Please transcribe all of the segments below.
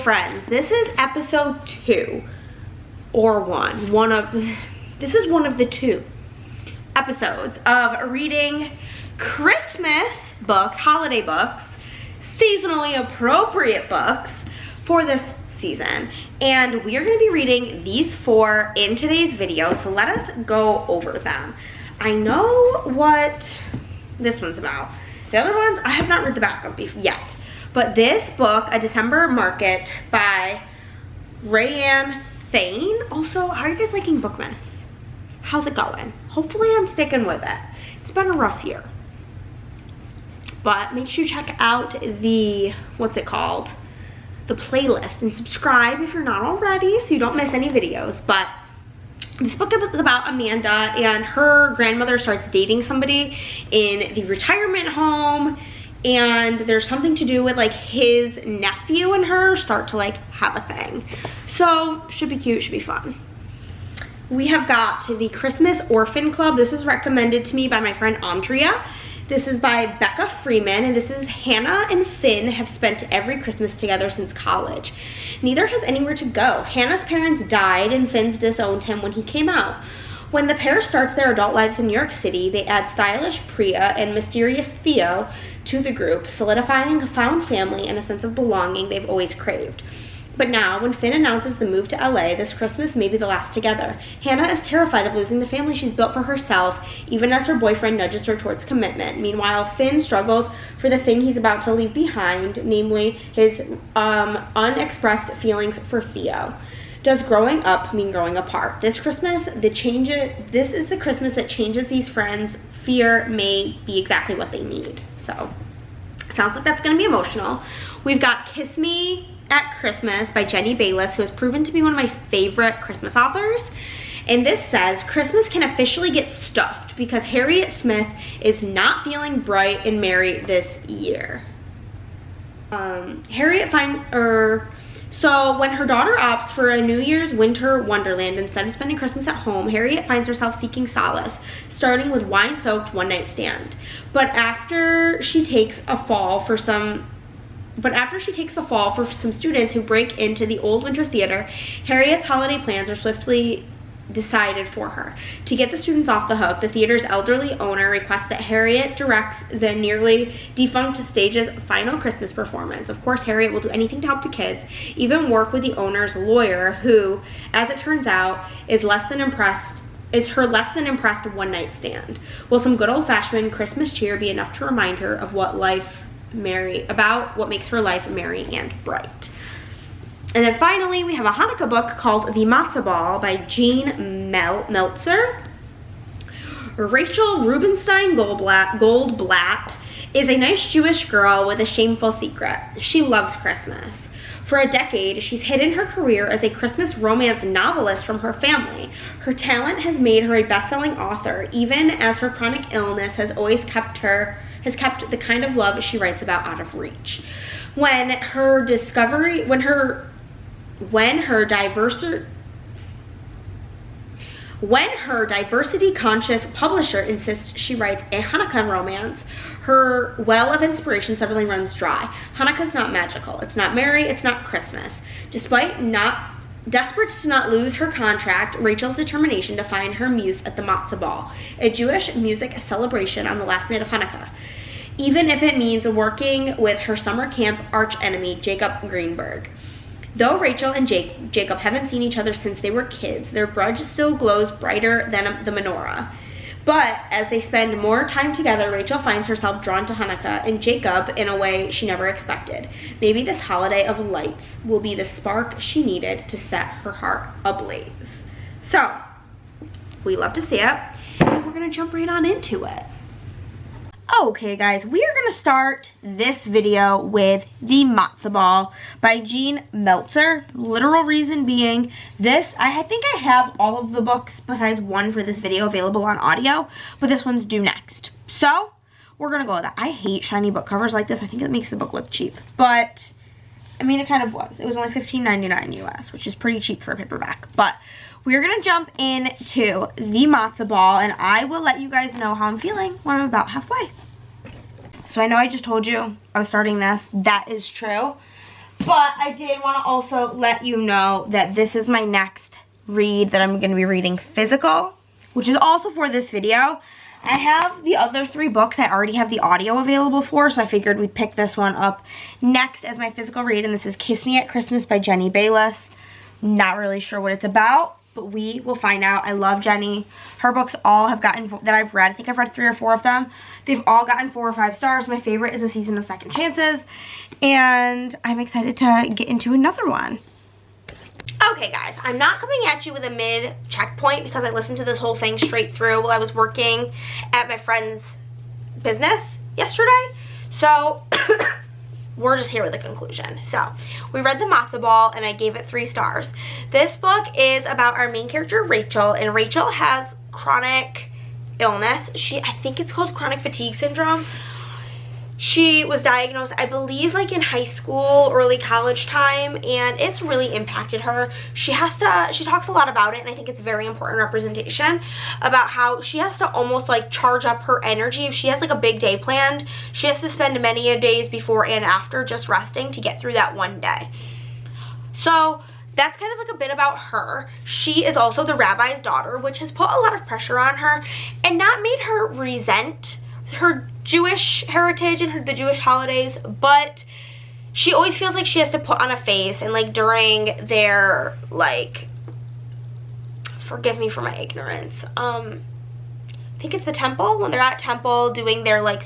friends, this is episode 2 or 1. This is one of the 2 episodes of reading Christmas books, holiday books, seasonally appropriate books for this season. And we are going to be reading these 4 in today's video, so let us go over them. I know what this one's about. The other ones, I have not read the back of yet. But this book, A December Market by RaeAnne Thayne. Also, how are you guys liking Bookmas? How's it going? Hopefully I'm sticking with it. It's been a rough year. But make sure you check out the, what's it called? The playlist, and subscribe if you're not already so you don't miss any videos. But this book is about Amanda, and her grandmother starts dating somebody in the retirement home, and there's something to do with like his nephew and her start to like have a thing. So should be cute, should be fun. We have got the Christmas Orphan Club. This was recommended to me by my friend Andrea. This is by Becca Freeman, and this is Hannah and Finn have spent every Christmas together since college. Neither has anywhere to go. Hannah's parents died and Finn's disowned him when he came out. When the pair starts their adult lives in New York City, they add stylish Priya and mysterious Theo to the group, solidifying a found family and a sense of belonging they've always craved. But now, when Finn announces the move to LA, this Christmas may be the last together. Hannah is terrified of losing the family she's built for herself, even as her boyfriend nudges her towards commitment. Meanwhile, Finn struggles for the thing he's about to leave behind, namely his unexpressed feelings for Theo. Does growing up mean growing apart? This Christmas, this is the Christmas that changes these friends. Fear may be exactly what they need. So, sounds like that's gonna be emotional. We've got Kiss Me at Christmas by Jenny Bayliss, who has proven to be one of my favorite Christmas authors. And this says, Christmas can officially get stuffed because Harriet Smith is not feeling bright and merry this year. So when her daughter opts for a New Year's winter wonderland instead of spending Christmas at home, Harriet finds herself seeking solace, starting with wine-soaked one-night stand. But after she takes the fall for some students who break into the old winter theater, Harriet's holiday plans are swiftly decided for her. To get the students off the hook, the theater's elderly owner requests that Harriet directs the nearly defunct stage's final Christmas performance. Of course, Harriet will do anything to help the kids, even work with the owner's lawyer, who, as it turns out, is her less than impressed one-night stand. Will some good old-fashioned Christmas cheer be enough to remind her of what makes her life merry and bright? And then finally, we have a Hanukkah book called The Matzah Ball by Jean Meltzer. Rachel Rubenstein Goldblatt is a nice Jewish girl with a shameful secret. She loves Christmas. For a decade, she's hidden her career as a Christmas romance novelist from her family. Her talent has made her a best-selling author, even as her chronic illness has kept the kind of love she writes about out of reach. When her diversity-conscious publisher insists she writes a Hanukkah romance, her well of inspiration suddenly runs dry. Hanukkah's not magical. It's not merry. It's not Christmas. Desperate to not lose her contract, Rachel's determination to find her muse at the Matzah Ball, a Jewish music celebration on the last night of Hanukkah, even if it means working with her summer camp archenemy, Jacob Greenberg. Though Rachel and Jacob haven't seen each other since they were kids, their grudge still glows brighter than the menorah. But as they spend more time together, Rachel finds herself drawn to Hanukkah and Jacob in a way she never expected. Maybe this holiday of lights will be the spark she needed to set her heart ablaze. So, we love to see it, and we're gonna jump right on into it. Okay guys, we are going to start this video with The Matzah Ball by Jean Meltzer. Literal reason being this, I think I have all of the books besides one for this video available on audio, but this one's due next. So, we're going to go with that. I hate shiny book covers like this. I think it makes the book look cheap, but I mean it kind of was. It was only $15.99 US, which is pretty cheap for a paperback, but we're going to jump into The Matzah Ball, and I will let you guys know how I'm feeling when I'm about halfway. So I know I just told you I was starting this. That is true. But I did want to also let you know that this is my next read that I'm going to be reading physical, which is also for this video. I have the other 3 books I already have the audio available for, so I figured we'd pick this one up next as my physical read, and this is Kiss Me at Christmas by Jenny Bayliss. Not really sure what it's about, but we will find out. I love Jenny. Her books all have gotten, that I've read, I think I've read 3 or 4 of them. They've all gotten 4 or 5 stars. My favorite is A Season of Second Chances, and I'm excited to get into another one. Okay guys, I'm not coming at you with a mid checkpoint because I listened to this whole thing straight through while I was working at my friend's business yesterday. So we're just here with a conclusion. So we read the Matzah Ball and I gave it 3 stars. This book is about our main character Rachel, and Rachel has chronic illness. I think it's called chronic fatigue syndrome. She was diagnosed, I believe, like in high school, early college time, and it's really impacted her. She talks a lot about it, and I think it's very important representation about how she has to almost like charge up her energy. If she has like a big day planned, she has to spend many a days before and after just resting to get through that one day. So that's kind of like a bit about her. She is also the rabbi's daughter, which has put a lot of pressure on her and not made her resent her Jewish heritage and the Jewish holidays, but she always feels like she has to put on a face, and like during their, like, forgive me for my ignorance, I think it's the temple, when they're at temple doing their like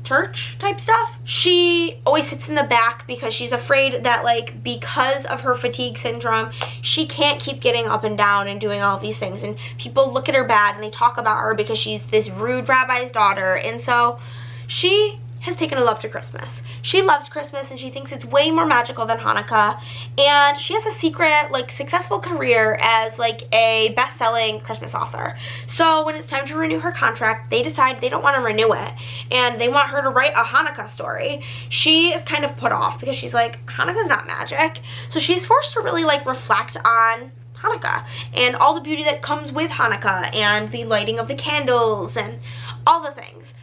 church type stuff, she always sits in the back because she's afraid that, like, because of her fatigue syndrome, she can't keep getting up and down and doing all these things, and people look at her bad and they talk about her because she's this rude rabbi's daughter. And so she has taken a love to Christmas. She loves Christmas and she thinks it's way more magical than Hanukkah, and she has a secret, like, successful career as like a best-selling Christmas author. So when it's time to renew her contract, they decide they don't want to renew it and they want her to write a Hanukkah story. She is kind of put off because she's like, Hanukkah's not magic. So she's forced to really like reflect on Hanukkah and all the beauty that comes with Hanukkah and the lighting of the candles and all the things.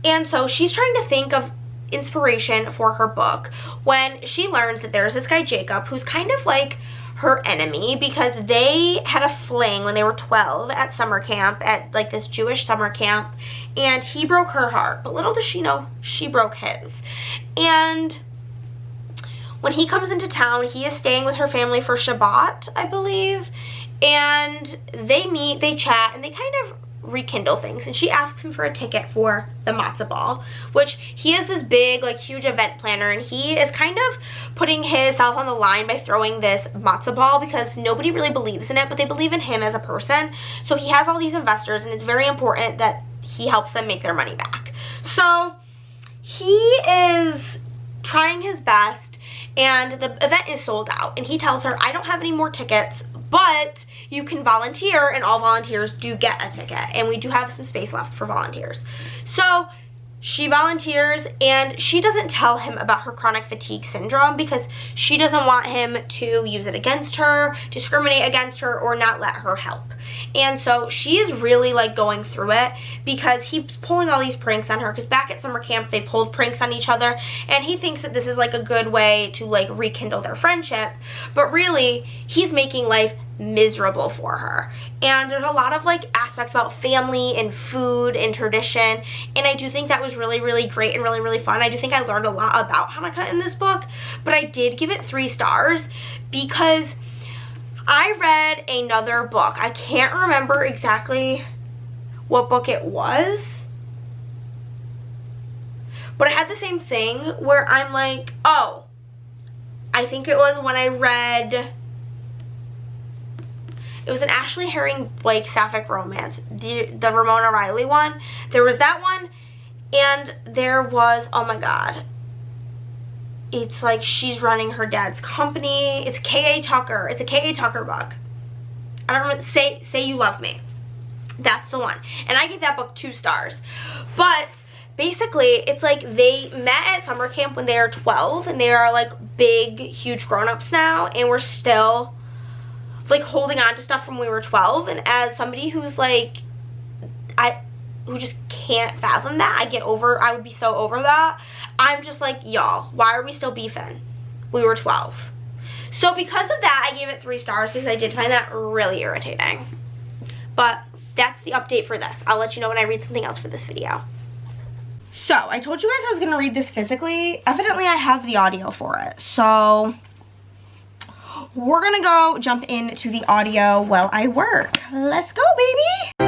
And so she's trying to think of inspiration for her book when she learns that there's this guy Jacob who's kind of like her enemy because they had a fling when they were 12 at summer camp, at like this Jewish summer camp, and he broke her heart, but little does she know she broke his. And when he comes into town, he is staying with her family for Shabbat, I believe, and they meet, they chat, and they kind of rekindle things, and she asks him for a ticket for the Matzah Ball, which he is this big, like, huge event planner, and he is kind of putting himself on the line by throwing this Matzah Ball because nobody really believes in it, but they believe in him as a person. So he has all these investors, and it's very important that he helps them make their money back. So he is trying his best, and the event is sold out, and he tells her, I don't have any more tickets, but you can volunteer, and all volunteers do get a ticket, and we do have some space left for volunteers. So she volunteers, and she doesn't tell him about her chronic fatigue syndrome because she doesn't want him to use it against her, discriminate against her, or not let her help. And so she is really like going through it because he's pulling all these pranks on her, because back at summer camp they pulled pranks on each other, and he thinks that this is like a good way to like rekindle their friendship, but really he's making life miserable for her. And there's a lot of like aspect about family and food and tradition, and I do think that was really, really great and really, really fun. I do think I learned a lot about Hanukkah in this book, but I did give it 3 stars because I read another book. I can't remember exactly what book it was, but I had the same thing where I'm like, oh, I think it was when I read, it was an Ashley Herring Blake sapphic romance, the Ramona Riley one. There was that one, and there was, oh my god, it's like she's running her dad's company. It's K.A. Tucker. It's a K.A. Tucker book. I don't remember. Say You Love Me. That's the one. And I gave that book 2 stars. But basically, it's like they met at summer camp when they are 12, and they are like big, huge grown-ups now, and we're still like holding on to stuff from when we were 12. And as somebody who's like, who just can't fathom that. I would be so over that. I'm just like, y'all, why are we still beefing? We were 12. So because of that, I gave it 3 stars because I did find that really irritating. But that's the update for this. I'll let you know when I read something else for this video. So, I told you guys I was going to read this physically. Evidently, I have the audio for it. So, we're going to go jump into the audio while I work. Let's go, baby!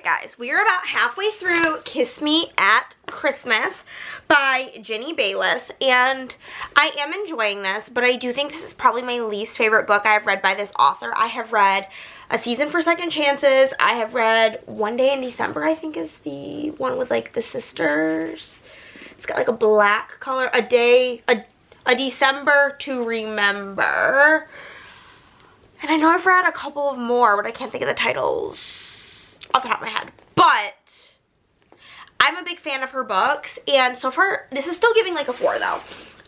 Guys, we are about halfway through Kiss Me at Christmas by Jenny Bayliss, and I am enjoying this, but I do think this is probably my least favorite book I have read by this author. I have read A Season for Second Chances. I have read One Day in December, I think is the one with like the sisters. It's got like a black color. A December to Remember. And I know I've read a couple of more, but I can't think of the titles off the top of my head. But I'm a big fan of her books, and so far this is still giving like a 4 though.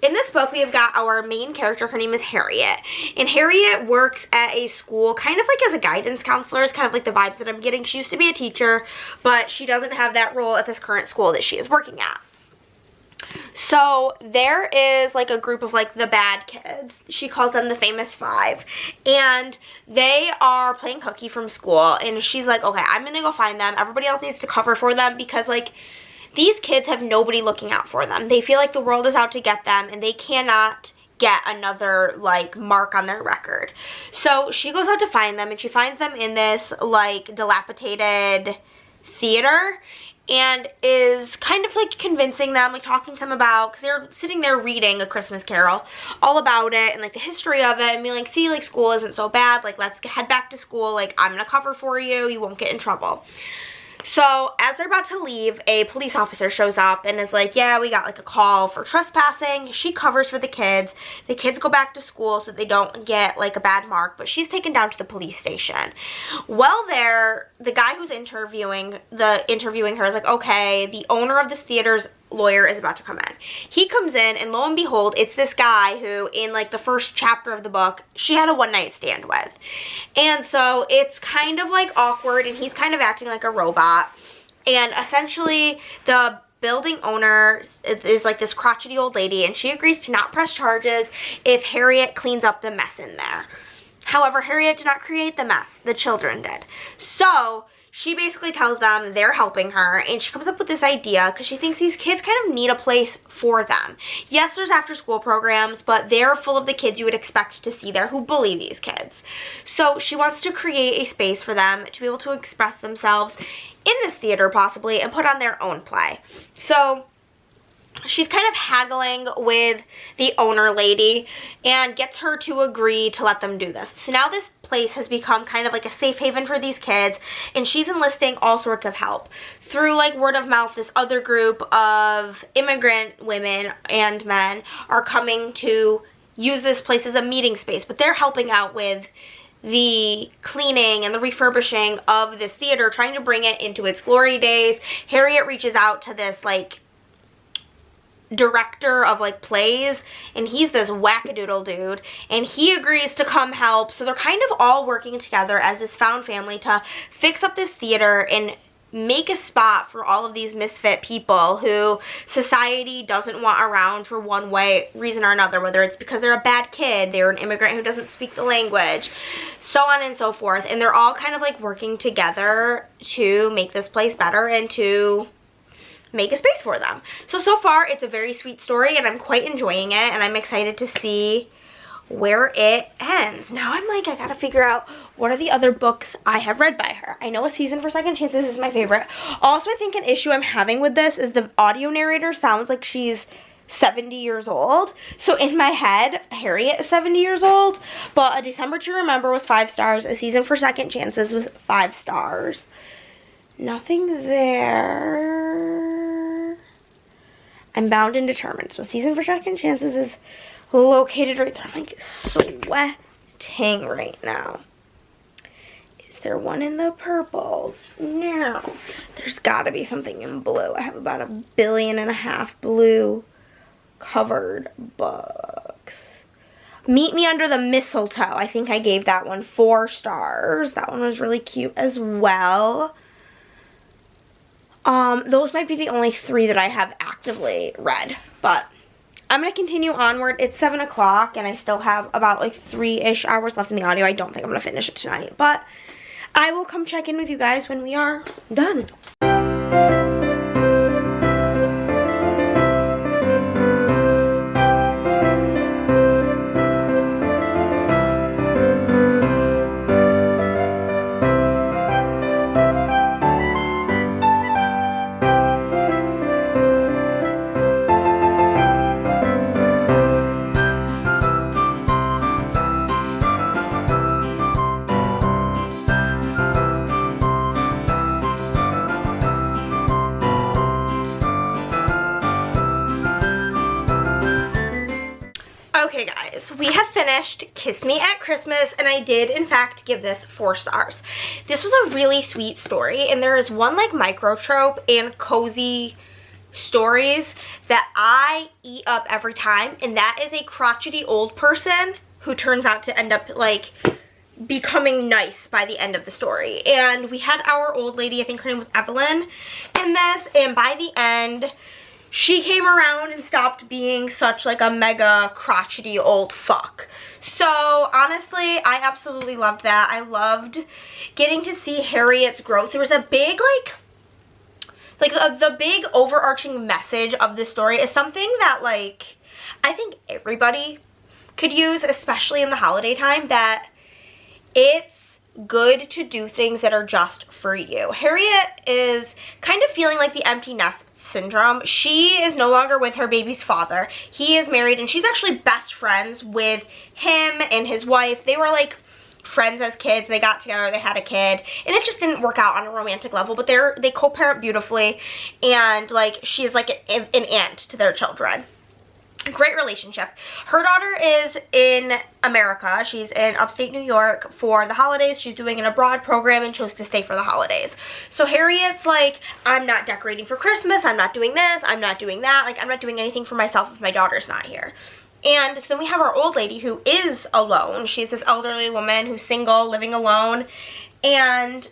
In this book we have got our main character. Her name is Harriet, and Harriet works at a school kind of like as a guidance counselor, is kind of like the vibes that I'm getting. She used to be a teacher, but she doesn't have that role at this current school that she is working at. So there is like a group of like the bad kids. She calls them the famous 5, and they are playing cookie from school, and she's like, okay, I'm gonna go find them. Everybody else needs to cover for them because like these kids have nobody looking out for them. They feel like the world is out to get them, and they cannot get another like mark on their record. So she goes out to find them, and she finds them in this like dilapidated theater, and is kind of like convincing them, like talking to them about, because they're sitting there reading A Christmas Carol, all about it and like the history of it, and being like, see, like school isn't so bad, like let's head back to school, like I'm gonna cover for you, you won't get in trouble. So as they're about to leave, a police officer shows up and is like, yeah, we got like a call for trespassing. She covers for the kids. The kids go back to school so they don't get like a bad mark, but she's taken down to the police station. Well, there, the guy who's interviewing her is like, okay, the owner of this theater's lawyer is about to come in. He comes in, and lo and behold, it's this guy who in like the first chapter of the book she had a one-night stand with. And so it's kind of like awkward, and he's kind of acting like a robot, and essentially the building owner is like this crotchety old lady, and she agrees to not press charges if Harriet cleans up the mess in there. However, Harriet did not create the mess, the children did. So she basically tells them they're helping her, and she comes up with this idea because she thinks these kids kind of need a place for them. Yes, there's after-school programs, but they're full of the kids you would expect to see there who bully these kids. So she wants to create a space for them to be able to express themselves in this theater possibly and put on their own play. So she's kind of haggling with the owner lady and gets her to agree to let them do this. So now this place has become kind of like a safe haven for these kids, and she's enlisting all sorts of help. Through like word of mouth, this other group of immigrant women and men are coming to use this place as a meeting space, but they're helping out with the cleaning and the refurbishing of this theater, trying to bring it into its glory days. Harriet reaches out to this like director of like plays, and he's this wackadoodle dude, and he agrees to come help. So they're kind of all working together as this found family to fix up this theater and make a spot for all of these misfit people who society doesn't want around for one reason or another, whether it's because they're a bad kid, they're an immigrant who doesn't speak the language, so on and so forth. And they're all kind of like working together to make this place better and to make a space for them. So far it's a very sweet story, and I'm quite enjoying it, and I'm excited to see where it ends. Now I'm like, I gotta figure out what are the other books I have read by her. I know A Season for Second Chances is my favorite. Also, I think an issue I'm having with this is the audio narrator sounds like she's 70 years old. So in my head, Harriet is 70 years old, but A December to Remember was 5 stars. A Season for Second Chances was 5 stars. Nothing there. I'm Bound and Determined. So Season for Second Chances is located right there. I'm like sweating right now. Is there one in the purples? No. There's gotta be something in blue. I have about 1.5 billion blue covered books. Meet Me Under the Mistletoe. I think I gave that one 4 stars. That one was really cute as well. Those might be the only 3 that I have actively read, but I'm going to continue onward. It's 7 o'clock and I still have about like 3-ish hours left in the audio. I don't think I'm going to finish it tonight, but I will come check in with you guys when we are done. Okay guys, we have finished Kiss Me at Christmas, and I did in fact give this 4 stars. This was a really sweet story, and there is one like micro trope and cozy stories that I eat up every time, and that is a crotchety old person who turns out to end up like becoming nice by the end of the story. And we had our old lady, I think her name was Evelyn, in this, and by the end she came around and stopped being such like a mega crotchety old fuck. So honestly, I absolutely loved that. I loved getting to see Harriet's growth. There was a big the big overarching message of this story is something that like I think everybody could use, especially in the holiday time, that it's good to do things that are just for you. Harriet is kind of feeling like the empty nest syndrome. She is no longer with her baby's father. He is married, and she's actually best friends with him and his wife. They were like friends as kids. They got together, they had a kid, and it just didn't work out on a romantic level, but they co-parent beautifully, and like she is like an aunt to their children. Great relationship. Her daughter is in America. She's in upstate New York for the holidays. She's doing an abroad program and chose to stay for the holidays. So Harriet's like, I'm not decorating for Christmas. I'm not doing this. I'm not doing that. Like, I'm not doing anything for myself if my daughter's not here. And so then we have our old lady who is alone. She's this elderly woman who's single, living alone. And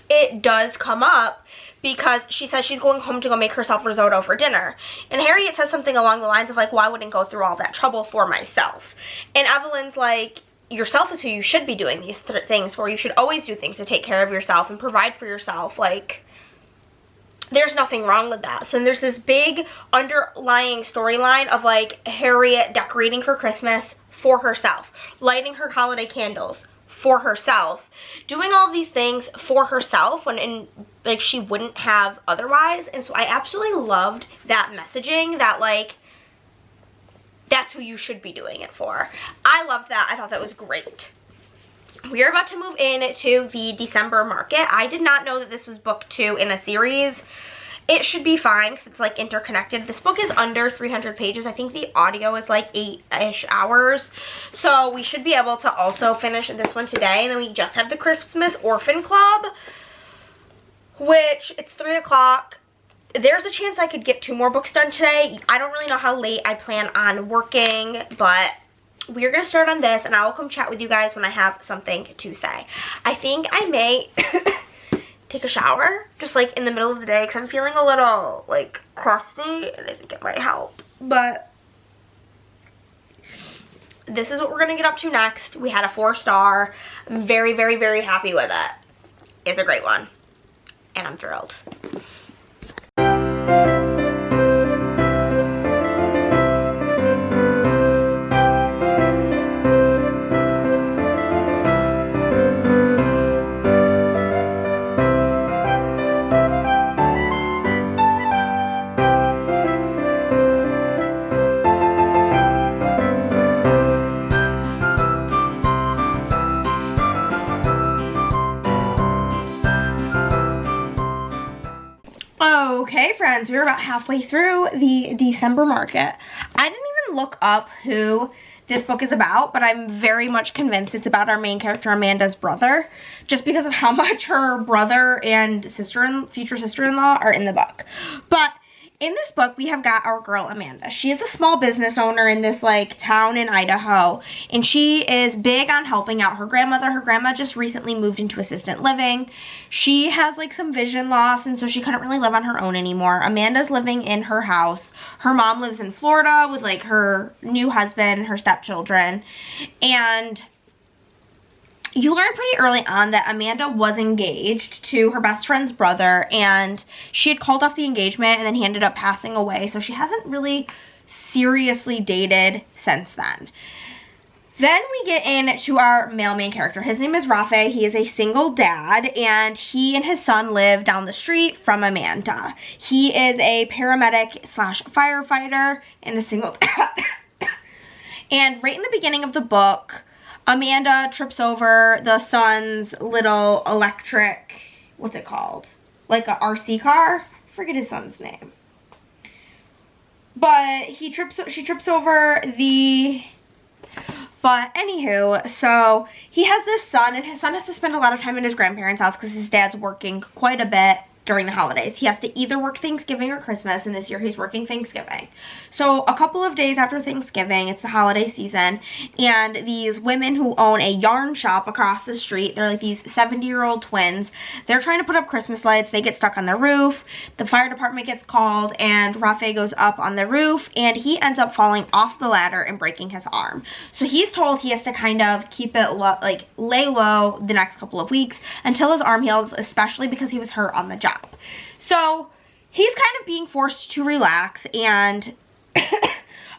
it does come up because she says she's going home to go make herself risotto for dinner. And Harriet says something along the lines of like, well, I wouldn't go through all that trouble for myself. And Evelyn's like, yourself is who you should be doing these things for. You should always do things to take care of yourself and provide for yourself. Like, there's nothing wrong with that. So there's this big underlying storyline of like Harriet decorating for Christmas for herself, lighting her holiday candles for herself, doing all these things for herself when like she wouldn't have otherwise. And so I absolutely loved that messaging, that like that's who you should be doing it for. I loved that. I thought that was great. We are about to move into the December market. I did not know that this was book 2 in a series. It should be fine because it's like interconnected. This book is under 300 pages. I think the audio is like 8-ish hours. So we should be able to also finish this one today. And then we just have the Christmas Orphan Club, which it's 3 o'clock. There's a chance I could get 2 more books done today. I don't really know how late I plan on working, but we're going to start on this and I will come chat with you guys when I have something to say. I think I may take a shower just like in the middle of the day because I'm feeling a little like crusty and I think it might help. But this is what we're going to get up to next. We had a 4-star. I'm very, very, very happy with it. It's a great one and I'm thrilled. friends, we were about halfway through the December market. I didn't even look up who this book is about, but I'm very much convinced it's about our main character, Amanda's brother, just because of how much her brother and future sister-in-law are in the book. But in this book, we have got our girl, Amanda. She is a small business owner in this, like, town in Idaho, and she is big on helping out her grandmother. Her grandma just recently moved into assisted living. She has, like, some vision loss, and so she couldn't really live on her own anymore. Amanda's living in her house. Her mom lives in Florida with, like, her new husband, her stepchildren, and you learn pretty early on that Amanda was engaged to her best friend's brother, and she had called off the engagement, and then he ended up passing away, so she hasn't really seriously dated since then. Then we get into our male main character. His name is Rafe. He is a single dad, and he and his son live down the street from Amanda. He is a paramedic slash firefighter and a single dad. And right in the beginning of the book, Amanda trips over the son's little electric, what's it called? Like a RC car? I forget his son's name. But she trips over the, but anywho, so he has this son, and his son has to spend a lot of time in his grandparents' house because his dad's working quite a bit during the holidays. He has to either work Thanksgiving or Christmas, and this year he's working Thanksgiving. So a couple of days after Thanksgiving, it's the holiday season, and these women who own a yarn shop across the street, they're like these 70-year-old twins, they're trying to put up Christmas lights. They get stuck on their roof. The fire department gets called, and Rafe goes up on the roof, and he ends up falling off the ladder and breaking his arm. So he's told he has to kind of keep it low, like lay low the next couple of weeks until his arm heals, especially because he was hurt on the job. So he's kind of being forced to relax, and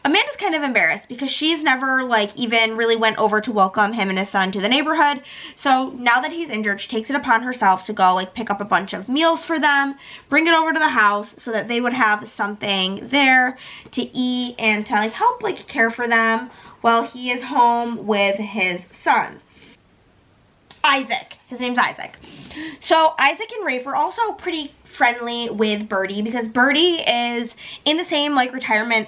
Amanda's kind of embarrassed because she's never like even really went over to welcome him and his son to the neighborhood. So now that he's injured, she takes it upon herself to go like pick up a bunch of meals for them, bring it over to the house so that they would have something there to eat and to like help like care for them while he is home with his son. Isaac. His name's Isaac. So Isaac and Rafe are also pretty friendly with Birdie because Birdie is in the same like retirement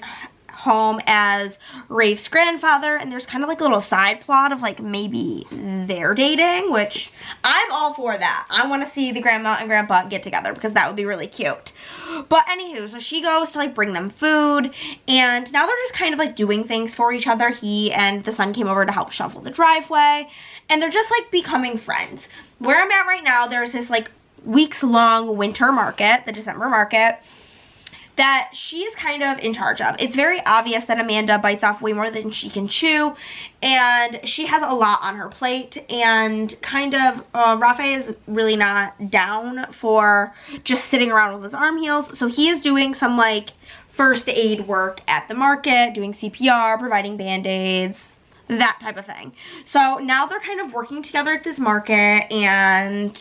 home as Rafe's grandfather, and there's kind of like a little side plot of like maybe they're dating, which I'm all for that. I want to see the grandma and grandpa get together because that would be really cute. But anywho, so she goes to like bring them food, and now they're just kind of like doing things for each other. He and the son came over to help shovel the driveway, and they're just like becoming friends. Where I'm at right now, there's this like weeks-long winter market, the December market, that she's kind of in charge of. It's very obvious that Amanda bites off way more than she can chew, and she has a lot on her plate, and kind of Rafe is really not down for just sitting around with his arm heals, so he is doing some like first aid work at the market, doing CPR, providing band-aids, that type of thing. So now they're kind of working together at this market, and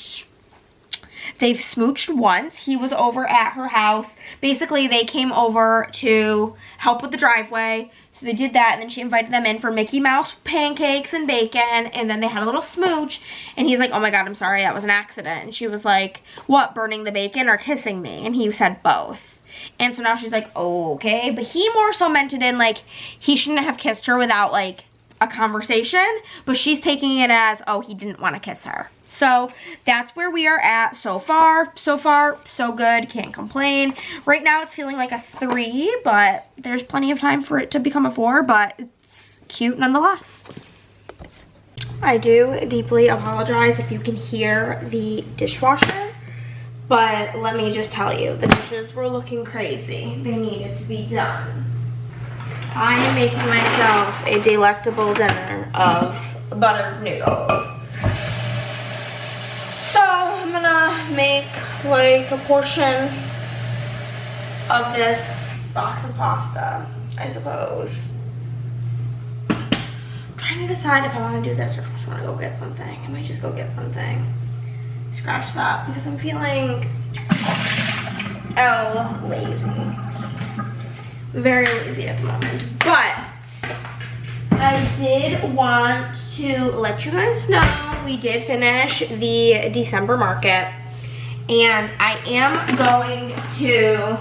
they've smooched once. He was over at her house. Basically, they came over to help with the driveway. So they did that, and then she invited them in for Mickey Mouse pancakes and bacon, and then they had a little smooch. And he's like, oh my God, I'm sorry, that was an accident. And she was like, what, burning the bacon or kissing me? And he said both. And so now she's like, oh, okay. But he more so meant it in like, he shouldn't have kissed her without like a conversation. But she's taking it as, oh, he didn't want to kiss her. So that's where we are at so far. So far, so good. Can't complain. Right now it's feeling like a 3, but there's plenty of time for it to become a 4, but it's cute nonetheless. I do deeply apologize if you can hear the dishwasher, but let me just tell you, the dishes were looking crazy. They needed to be done. I am making myself a delectable dinner of buttered noodles. So I'm gonna make like a portion of this box of pasta, I suppose. I'm trying to decide if I want to do this or if I just want to go get something. I might just go get something. Scratch that because I'm feeling lazy. Very lazy at the moment. But I did want to let you guys know we did finish the December market, and I am going to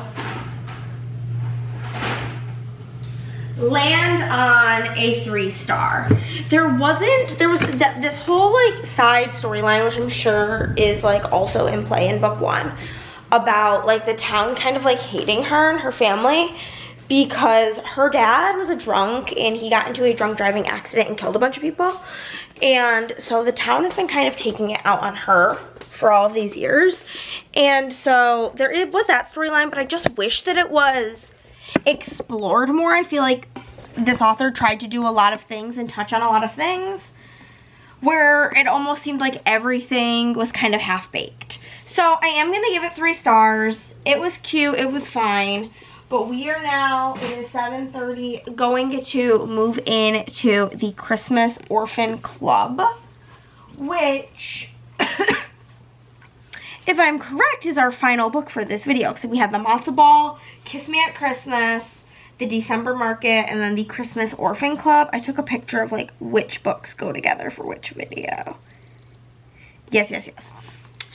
land on a 3-star. There was this whole like side storyline, which I'm sure is like also in play in book 1, about like the town kind of like hating her and her family because her dad was a drunk and he got into a drunk driving accident and killed a bunch of people. And so the town has been kind of taking it out on her for all of these years. And so it was that storyline, but I just wish that it was explored more. I feel like this author tried to do a lot of things and touch on a lot of things where it almost seemed like everything was kind of half-baked. So I am going to give it 3 stars. It was cute. It was fine. But we are now, it is 7:30, going to move in to the Christmas Orphan Club, which, if I'm correct, is our final book for this video. So we had the Matzah Ball, Kiss Me at Christmas, the December Market, and then the Christmas Orphan Club. I took a picture of like which books go together for which video. Yes.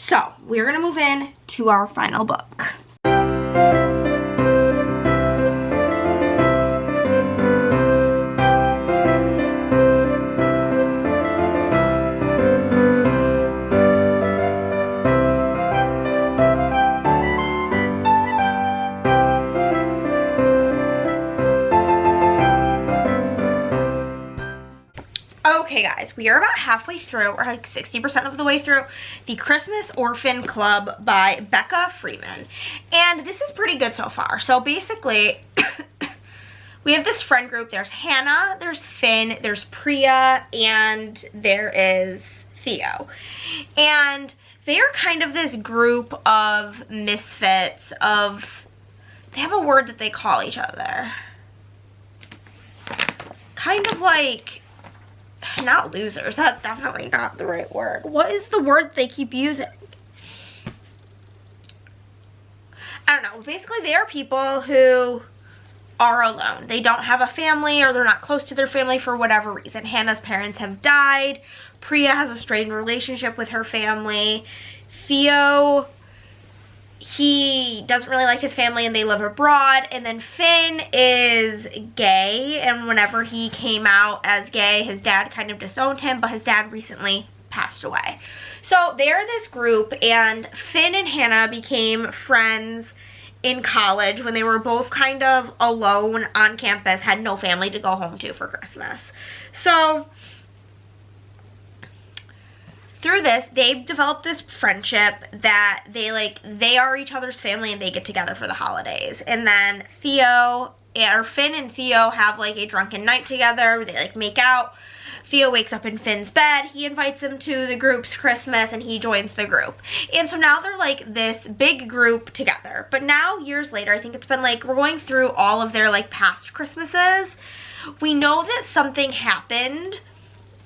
So we're gonna move in to our final book. Okay guys, we are about halfway through, or like 60% of the way through, the Christmas Orphan Club by Becca Freeman. And this is pretty good so far. So basically, we have this friend group. There's Hannah, there's Finn, there's Priya, and there is Theo. And they are kind of this group of misfits they have a word that they call each other. Kind of like, not losers, that's definitely not the right word. What is the word they keep using? I don't know. Basically, they are people who are alone. They don't have a family, or they're not close to their family for whatever reason. Hannah's parents have died. Priya has a strained relationship with her family. Theo, he doesn't really like his family and they live abroad. And then Finn is gay, and whenever he came out as gay, his dad kind of disowned him, but his dad recently passed away. So they're this group, and Finn and Hannah became friends in college when they were both kind of alone on campus, had no family to go home to for Christmas. So through this, they've developed this friendship that they are each other's family and they get together for the holidays. And then Finn and Theo have like a drunken night together. They like make out. Theo wakes up in Finn's bed. He invites him to the group's Christmas and he joins the group. And so now they're like this big group together. But now, years later, I think it's been like, we're going through all of their like past Christmases. We know that something happened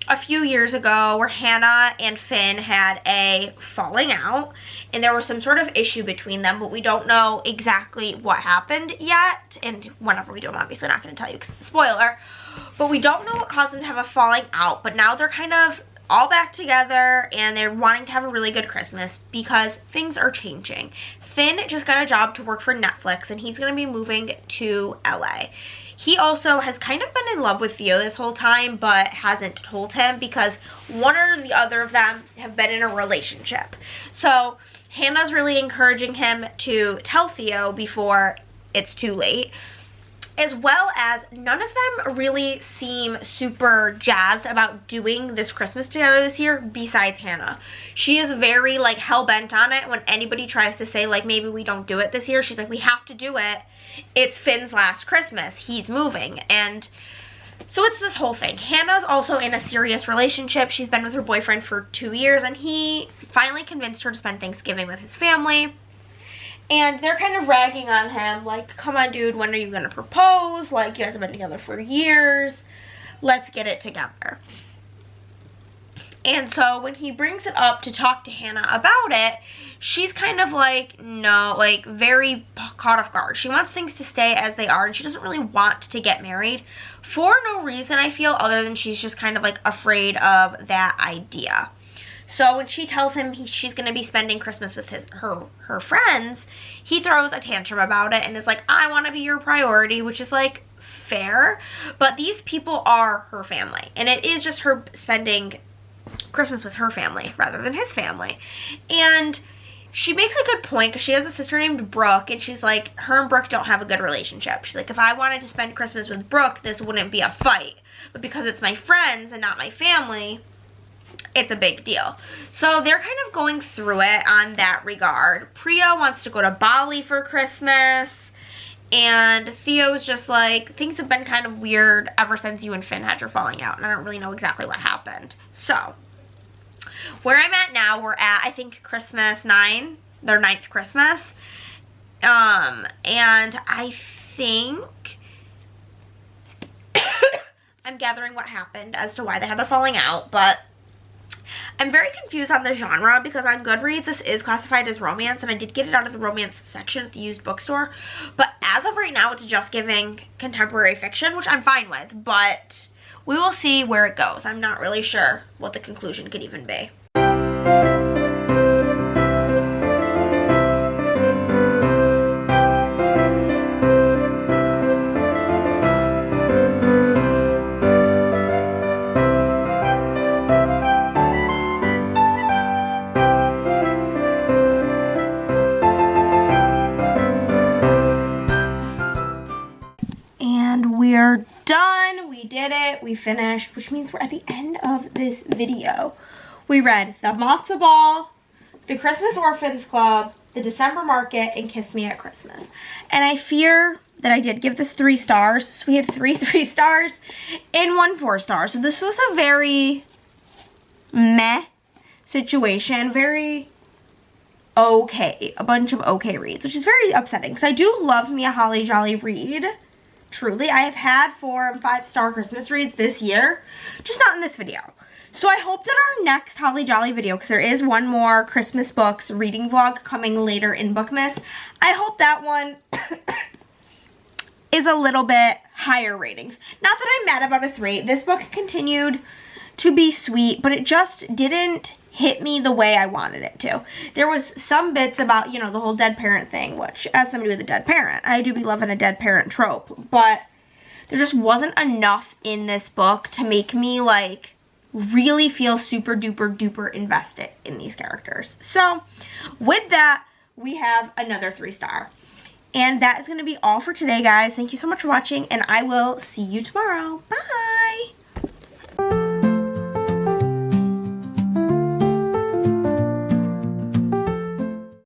a few years ago where Hannah and Finn had a falling out and there was some sort of issue between them, but we don't know exactly what happened yet. And whenever we do, I'm obviously not going to tell you because it's a spoiler, but we don't know what caused them to have a falling out. But now they're kind of all back together and they're wanting to have a really good Christmas because things are changing. Finn just got a job to work for Netflix and he's going to be moving to LA. He also has kind of been in love with Theo this whole time, but hasn't told him because one or the other of them have been in a relationship. So Hannah's really encouraging him to tell Theo before it's too late. As well as none of them really seem super jazzed about doing this Christmas together this year besides Hannah. She is very like hell-bent on it. When anybody tries to say like maybe we don't do it this year, she's like, we have to do it. It's Finn's last Christmas. He's moving. And so it's this whole thing. Hannah's also in a serious relationship. She's been with her boyfriend for 2 years and he finally convinced her to spend Thanksgiving with his family. And they're kind of ragging on him, like, come on, dude, when are you going to propose? Like, you guys have been together for years. Let's get it together. And so when he brings it up to talk to Hannah about it, she's kind of like, no, like, very caught off guard. She wants things to stay as they are, and she doesn't really want to get married for no reason, I feel, other than she's just kind of, like, afraid of that idea. So when she tells him she's going to be spending Christmas with her friends, he throws a tantrum about it and is like, I want to be your priority, which is like, fair, but these people are her family, and it is just her spending Christmas with her family rather than his family. And she makes a good point because she has a sister named Brooke, and she's like, her and Brooke don't have a good relationship. She's like, if I wanted to spend Christmas with Brooke, this wouldn't be a fight, but because it's my friends and not my family, it's a big deal. So they're kind of going through it on that regard. Priya wants to go to Bali for Christmas, and Theo's just like, things have been kind of weird ever since you and Finn had your falling out, and I don't really know exactly what happened. So where I'm at now, we're at, I think, Christmas 9, their 9th Christmas. And I think I'm gathering what happened as to why they had their falling out, but I'm very confused on the genre because on Goodreads this is classified as romance, and I did get it out of the romance section at the used bookstore, but as of right now it's just giving contemporary fiction, which I'm fine with, but we will see where it goes. I'm not really sure what the conclusion could even be. And we're done. We did it. We finished, which means we're at the end of this video. We read The Matzah Ball, The Christmas Orphans Club, The December Market, and Kiss Me at Christmas. And I fear that I did give this 3 stars. So we had 3 3-stars and 1 4-star. So this was a very meh situation. Very okay. A bunch of okay reads, which is very upsetting because I do love me a holly jolly read. Truly, I have had 4 and 5-star Christmas reads this year, just not in this video. So I hope that our next Holly Jolly video, because there is one more Christmas books reading vlog coming later in Bookmas, I hope that one is a little bit higher ratings. Not that I'm mad about a 3. This book continued to be sweet, but it just didn't hit me the way I wanted it to. There was some bits about, you know, the whole dead parent thing, which, as somebody with a dead parent, I do be loving a dead parent trope, but there just wasn't enough in this book to make me, like, really feel super duper duper invested in these characters. So, with that, we have another 3-star. And that is going to be all for today, guys. Thank you so much for watching, and I will see you tomorrow. Bye!